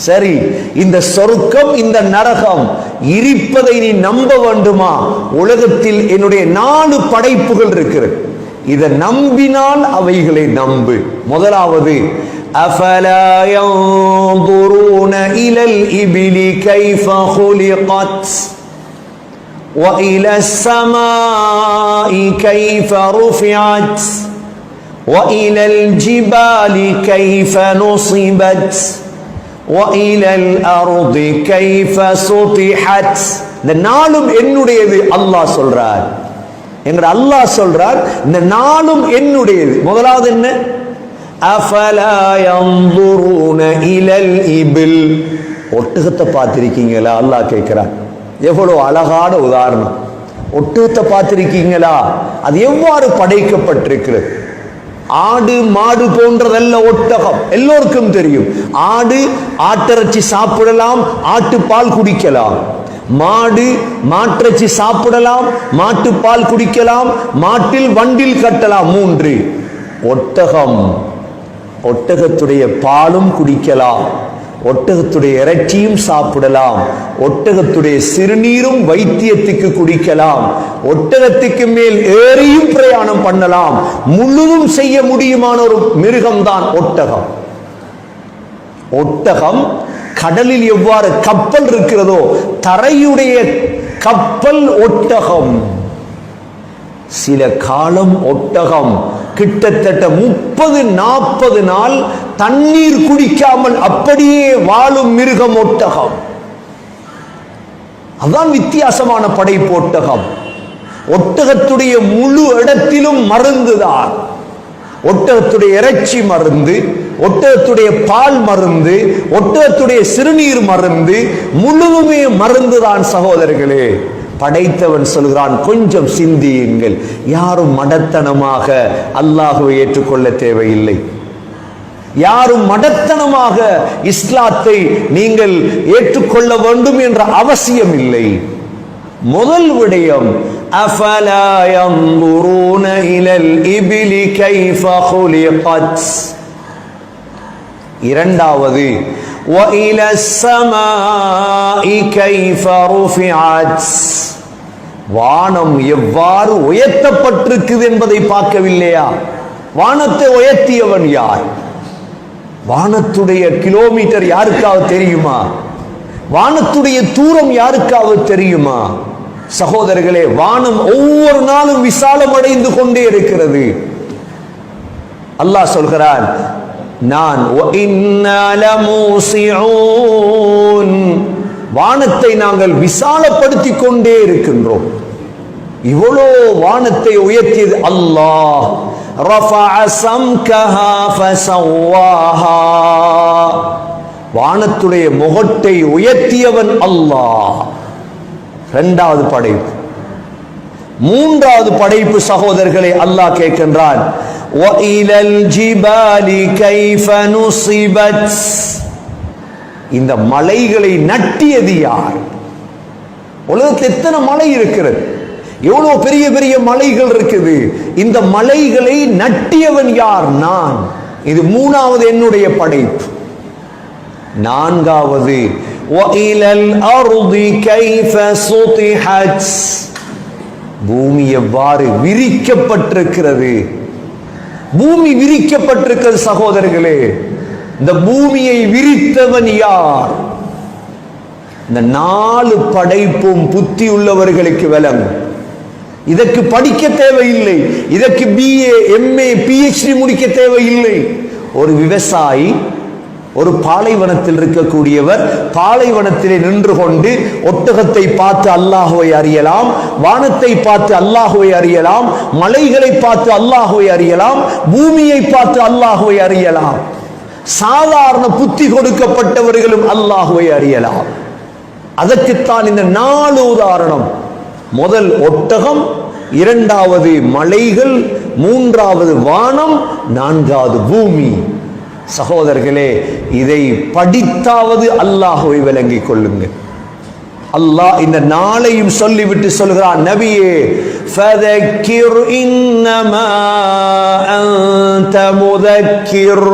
சரி, இந்த சொர்க்கம் இந்த நரகம் இருப்பதை நீ நம்ப வேண்டுமா? உலகத்தில் என்னுடைய 4 படைப்புகள் இருக்கிறது, இதை நம்பினால் அவைகளை நம்பு. முதலாவது, அஃபலா யன்துரூன இலல் இபிலி கைஃப குலிகத் வ இலஸ் ஸமாஇ கைஃப ருஃபிஅத் வ இலல் ஜிபாலி கைஃப நுஸிபத் வ இலல் அர்தி கைஃப சுதிஹத். இந்த 4ம் என்னுடையது அல்லாஹ் சொல்றார். என்கிற அல்லாஹ் சொல்றார், இந்த 4ம் என்னுடையது. முதலாவது என்ன? அஃபலா யன்துரூன இலல் இபில். ஒட்டகத்தை பார்த்திருக்கீங்களா? அல்லாஹ் கேட்கிறார். எவ்வளவு அழகான உதாரணம். ஒட்டகத்தை பார்த்திருக்கீங்களா? அது எவ்வாறு படைக்கப்பட்டிருக்கிறது? ஆடு மாடு போன்றதல்ல ஒட்டகம். எல்லோருக்கும் தெரியும், ஆடு ஆட்டிறைச்சி சாப்பிடலாம், ஆட்டுப்பால் குடிக்கலாம். மாடு மாட்டிறைச்சி சாப்பிடலாம், மாட்டுப்பால் குடிக்கலாம், மாட்டில் வண்டில் கட்டலாம். 3. ஒட்டகம், ஒட்டகத்துடைய பாலும் குடிக்கலாம், ஒட்டகத்துடைய இறைச்சியும் சாப்பிடலாம், ஒட்டகத்துடைய சிறுநீரும் வைத்தியத்துக்கு குடிக்கலாம், ஒட்டகத்துக்கு மேல் ஏறியும் பிரயாணம் பண்ணலாம். முழுதும் செய்ய முடியுமான ஒரு மிருகம்தான் ஒட்டகம். ஒட்டகம் கடலில் எவ்வாறு கப்பல் இருக்கிறதோ, தரையுடைய கப்பல் ஒட்டகம். சில காலம் ஒட்டகம் கிட்டத்தட்ட 30-40 நாள் தண்ணீர் குடிக்காமல் அப்படியே வாழும் மிருகம் ஒட்டகம். அதான் வித்தியாசமான படைப்பு ஒட்டகம். ஒட்டகத்துடைய முழு இடத்திலும் மருந்துதான். ஒட்டகத்துடைய இறைச்சி மருந்து, ஒட்டகத்துடைய பால் மருந்து, ஒட்டகத்துடைய சிறுநீர் மருந்து, முழுவதுமே மருந்துதான் சகோதரர்களே. படைத்தவன் சொல்கிறான், கொஞ்சம் சிந்தியுங்கள். யாரும் மடத்தனமாக அல்லாஹ்வை ஏற்றுக்கொள்ள தேவையில்லை. யாரும் மடத்தனமாக இஸ்லாத்தை நீங்கள் ஏற்றுக்கொள்ள வேண்டும் என்ற அவசியம் இல்லை. முதல் விடயம், அஃபலா யன்துரூன இலல் இபிலி கைஃப குலிகத். இரண்டாவது, வ இலஸ் ஸமாஇ கைஃப ருஃபிஅத். வானம் எவ்வாறு உயர்த்தப்பட்டிருக்குது என்பதை பார்க்கவில்லையா? வானத்தை உயர்த்தியவன் யார்? வானத்துடைய கிலோமீட்டர் யாருக்காவது தெரியுமா? வானத்துடைய தூரம் யாருக்காவது தெரியுமா? சகோதரர்களே, வானம் ஒவ்வொரு நாளும் விசாலம் அடைந்து கொண்டே இருக்கிறது. அல்லாஹ் சொல்கிறான், நான் வானத்தை நாங்கள் விசாலப்படுத்தி கொண்டே இருக்கின்றோம். இவ்வளோ வானத்தை உயர்த்தியது அல்லாஹ். ரஃபஅ ஸம்கஹா ஃபஸவ்வாஹா. வானத்துடைய முகட்டை உயர்த்தியவன் அல்லாஹ். இரண்டாவது படைப்பு. மூன்றாவது படைப்பு சகோதரர்களே, அல்லாஹ் கேட்கின்றான், வஇலல் ஜிபாலி கைஃப நுஸிபத். இந்த மலைகளை நட்டியது யார்? உலகத்தில் எத்தனை மலை இருக்கிறது, எவ்வளவு பெரிய பெரிய மலைகள் இருக்குது. இந்த மலைகளை நட்டியவன் யார்? நான். இது மூணாவது என்னுடைய படைப்பு. நான்காவது, வஇலல் அர்தி கைஃப சுதிஹத். பூமி எவ்வாறு விரிக்கப்பட்டிருக்கிறது. பூமி விரிக்கப்பட்டிருக்கிறது சகோதரர்களே. இந்த பூமியை விரித்தவன் யார்? இந்த 4 படைப்பும் புத்தி உள்ளவர்களுக்கு விளங்கும். இதற்கு படிக்க தேவையில்லை, இதற்கு BA MA PhD முடிக்க தேவையில்லை. ஒரு விவசாயி, ஒரு பாலைவனத்தில் இருக்கக்கூடியவர், பாலைவனத்திலே நின்று கொண்டு ஒட்டகத்தை பார்த்து அல்லாஹ்வை அறியலாம், வானத்தை பார்த்து அல்லாஹ்வை அறியலாம், மலைகளை பார்த்து அல்லாஹ்வை அறியலாம், பூமியை பார்த்து அல்லாஹ்வை அறியலாம். சாதாரண புத்தி கொடுக்கப்பட்டவர்களும் அல்லாஹ்வை அறியலாம். அதற்குத்தான் இந்த 4 உதாரணம். முதல் ஒட்டகம், இரண்டாவது மலைகள், மூன்றாவது வானம், நான்காவது பூமி. சகோதரர்களே, இதை படித்தாவது அல்லாஹ்வை விளங்கிக் கொள்ளுங்கள். அல்லாஹ் இந்த நாளையும் சொல்லிவிட்டு சொல்கிறான், நபியே, ஃபதக்கிர் இன்னமா அன்த முதக்கிர்.